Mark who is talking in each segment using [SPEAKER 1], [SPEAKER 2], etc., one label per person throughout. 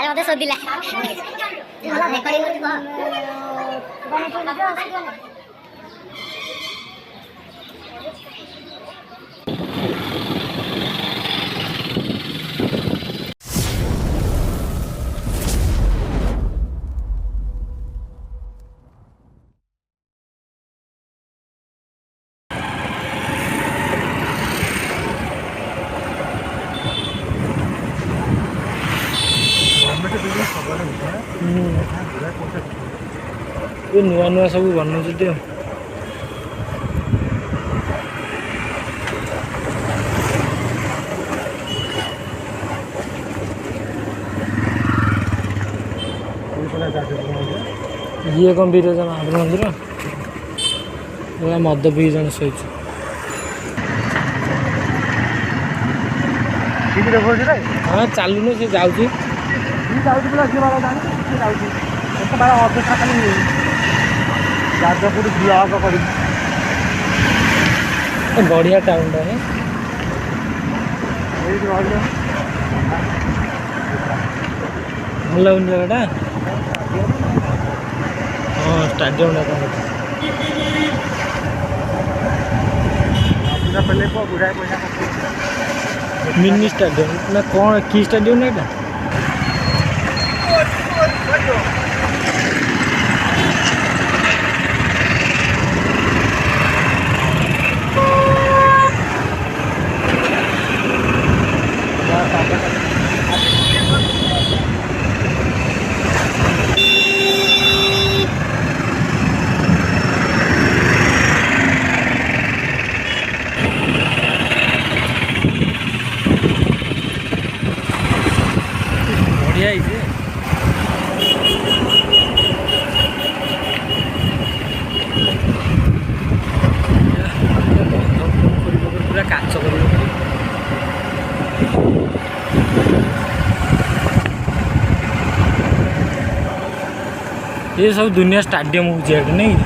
[SPEAKER 1] मते सोदिला भला रेकर्डिंग होती
[SPEAKER 2] ये नुआ नुआ सब बनाते ये कौन विरजा महादेव मंदिर मद पी जन शोच हाँ चलुन सी जाऊँगी
[SPEAKER 3] जाजपुर ब्लॉक कर
[SPEAKER 2] बढ़िया टाउन टा है भल लगुन जगह हाँ स्टाडियम मिनी स्टाडियम ना कौन की स्टाडियम ना यहाँ बढ़िया ही पूरा काच कर ये सब दुनिया स्टाडियम हो नहीं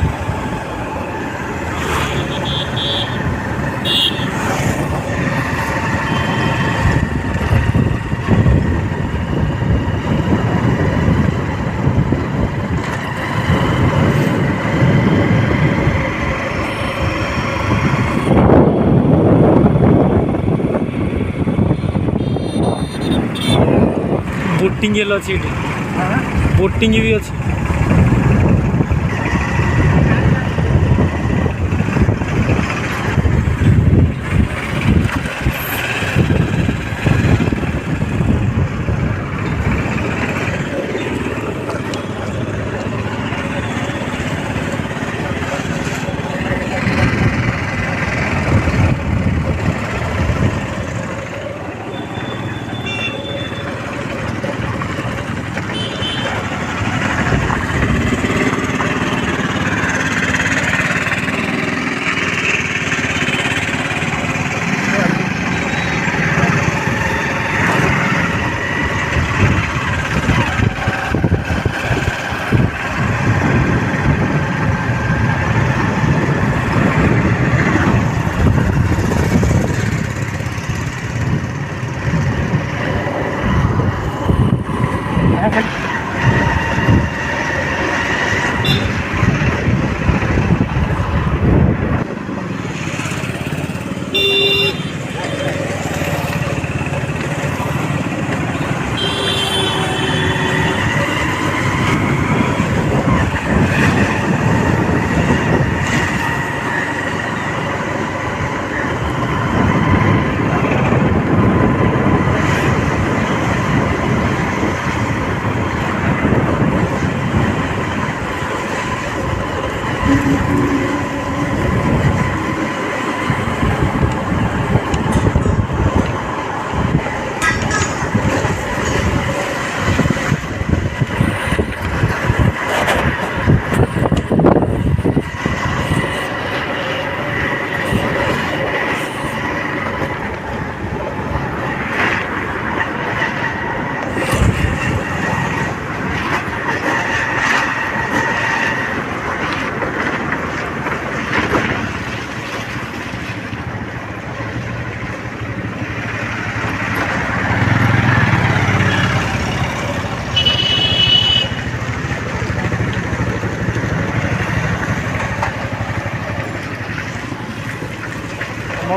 [SPEAKER 2] बोटिंग अच्छी बोटिंग भी अच्छी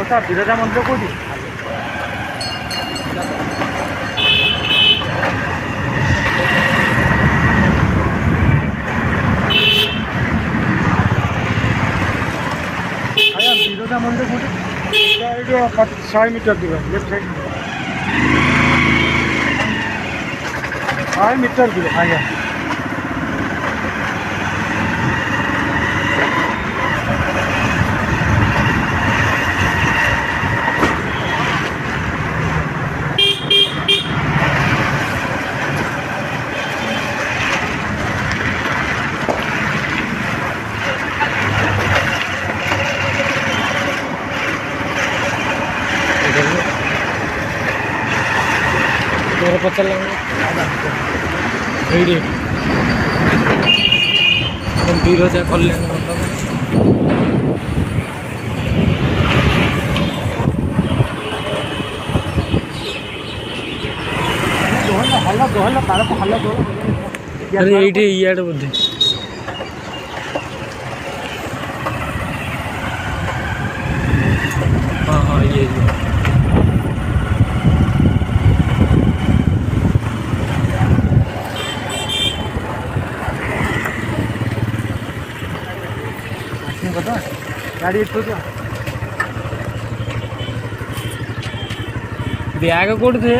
[SPEAKER 2] କୋଉଟା ବିରଜା ମନ୍ଦିର କୋଉଠି? ଆଜ୍ଞା ବିରଜା ମନ୍ଦିର କୋଉଠି? ଏଇଠି 100 ମିଟର ଯିବେ ଲେଫ୍ଟ ସାଇଡ୍ 100 ମିଟର ଯିବେ ଆଜ୍ଞା। ତୋର ପଚାରିଲା ଏଇଠି ବିରଜା କଲ୍ୟାଣ ମଣ୍ଡପ। ଆରେ ଏଇଠି ଇଆଡ଼େ ବୋଧେ ହଁ ହଁ ଇଏ गाड़ी ब्याग कोड थे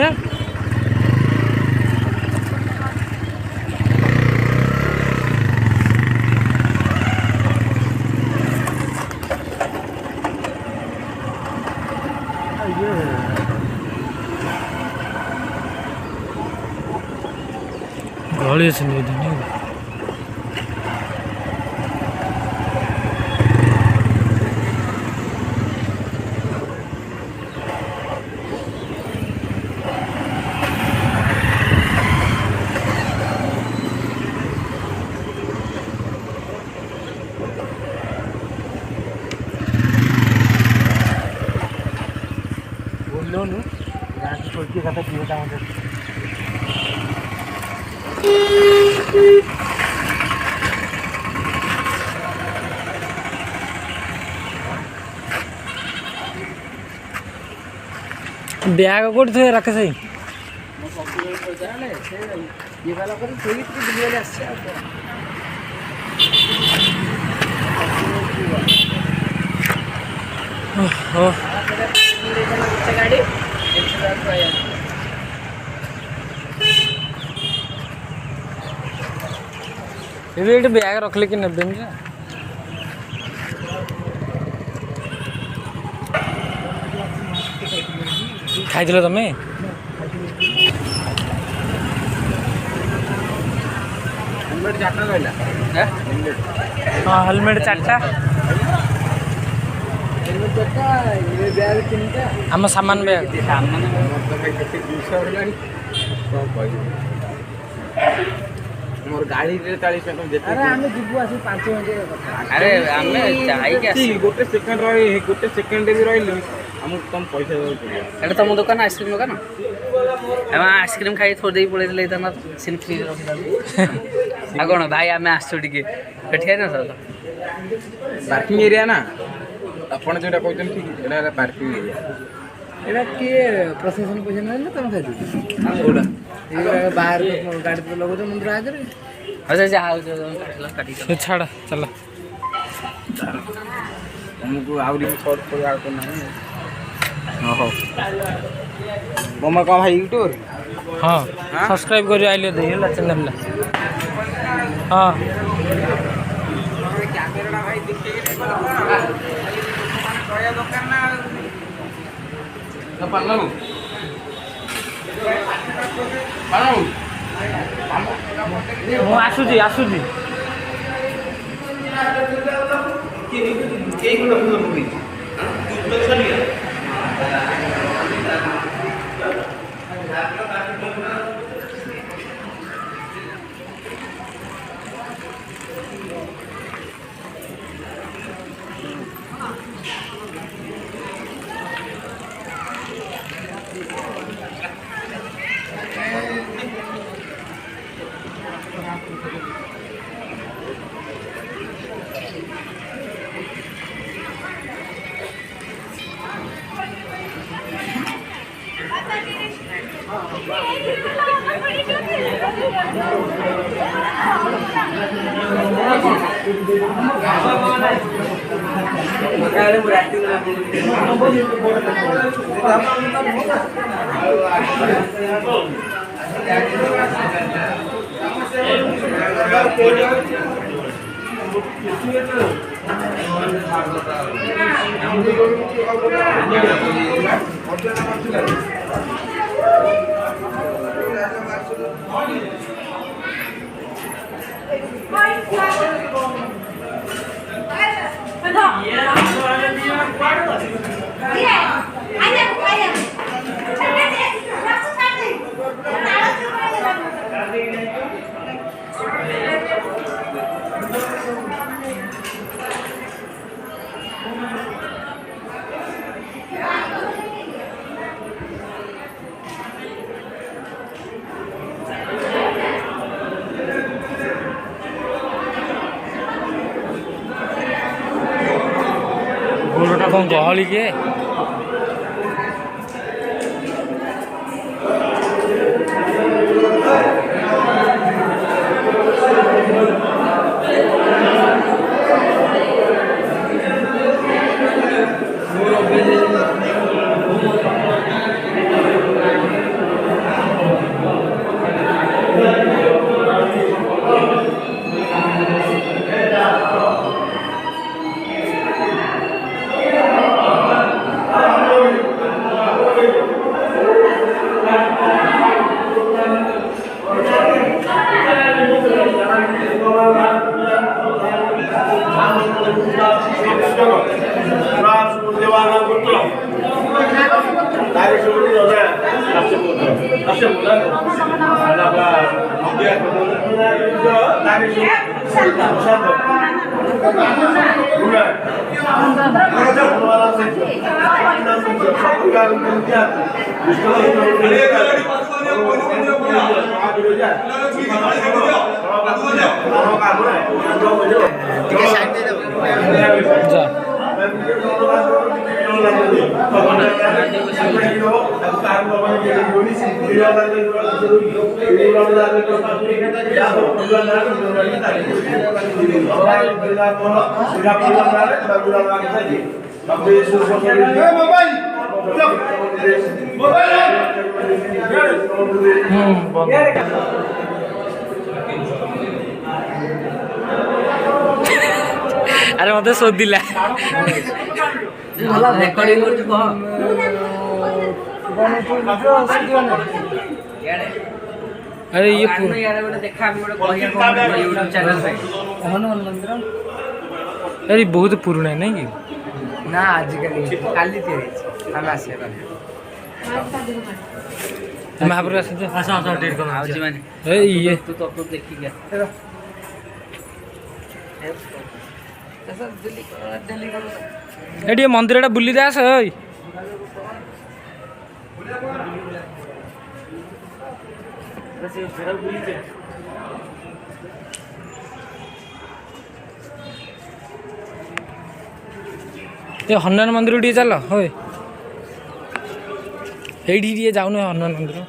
[SPEAKER 2] गली से नहीं बोलो छोड़ के खाता जीवता ब्याग कोड थे रखे सही ये वाला कर थोड़ी सी दुनिया में अच्छा हो गाड़ी ये ब्याग रखले कि नब्बे में खाई तुम्हें हेलमेट 4टा रहा हाँ हेलमेट 4टा आम सामान ब्याग मोर गाड़ी रे 40 टका देते अरे हम जीवु आसी 5 मिनिट अरे हम जाई के आसी गोटे सेकंड रही गोटे सेकंड भी रहिली हम कम पैसा दे पड़िया एटा तुम दुकान आइसक्रीम दुकान हम आइसक्रीम खाई थोड़ दे पड़े ले तना सिन फ्री रखि आ कोन भाई हम आसु टिके एठिया ना सर पार्किंग एरिया ना अपन जेटा कहतन ठीक एटा पार्किंग एरिया एटा के प्रशासन पैसा न तुम खाई ओडा बाहर गाड़ी पे लगो तो मंदिर आगे अच्छा जा काटी छाड़ चल तुमको आउरी शॉर्ट को यार करना है हो मम्मा का भाई यूट्यूबर हां सब्सक्राइब करियो आइले दे होला चैनल हां कैमरा भाई दिखे के कोन दुकान ना पन्ना ମୁଁ ଆସୁଛି ଆସୁଛି
[SPEAKER 3] गोलटा कौन गहली के अरे मत शोधिला अरे ये अरे बहुत पुराना है नहीं कि
[SPEAKER 2] ना आजिकल काली हम आसिया
[SPEAKER 3] महापुर ये
[SPEAKER 2] तो देखी गया
[SPEAKER 3] ये मंदिर बुली दे आस ये हनुमान मंदिर टे चल हो ये जाऊन हनुमान मंदिर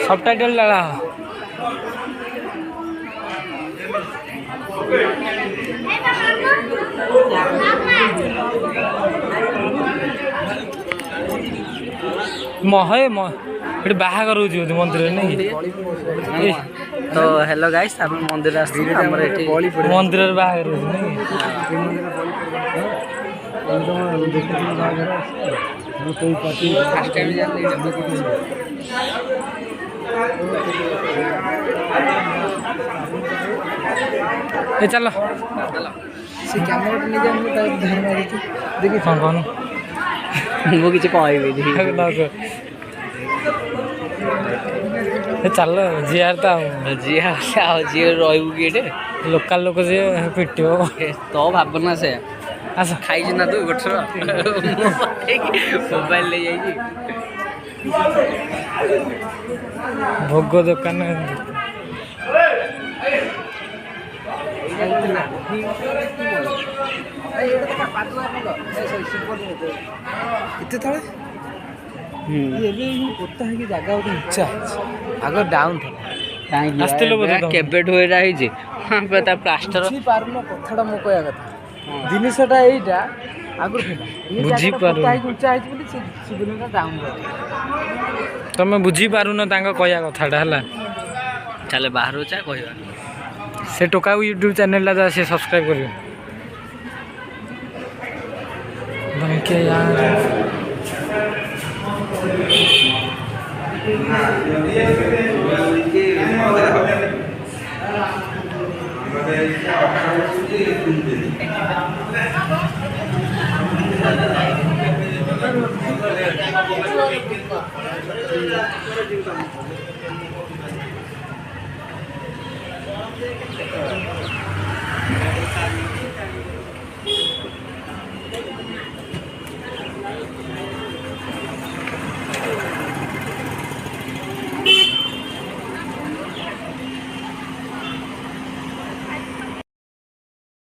[SPEAKER 3] सबटाइटल डाला महे ये बाहागर हो मंदिर नहीं
[SPEAKER 2] तो हेलो गाइस आप मंदिर
[SPEAKER 3] मंदिर बाहागर चलो
[SPEAKER 2] से कैमरा नहीं जाए ध्यान मारिकी देखी
[SPEAKER 3] हाँ कौन
[SPEAKER 2] वो किसी कहबी
[SPEAKER 3] चल जियार तो
[SPEAKER 2] जी रहू कि
[SPEAKER 3] लोकल लोक जी पिटो
[SPEAKER 2] तो भावना से
[SPEAKER 3] आस
[SPEAKER 2] खाई ना तू गोटर मोबाइल ले जाइए
[SPEAKER 3] भोग दुकान
[SPEAKER 2] इतने तले पोता है जगह गोटे उच्चा आग डाउन था केबेठ प्लास्टर पारुन कथा मो कह कथा जिनसटा यहीटा आगुरी
[SPEAKER 3] बुझी पारुन
[SPEAKER 2] उच्चा है डाउन
[SPEAKER 3] तमें बुझी पारुन कहया कथाटा है
[SPEAKER 2] चले बाहर चा कह
[SPEAKER 3] से टोका यूट्यूब चैनल ला से सब्सक्राइब करियो बनके यार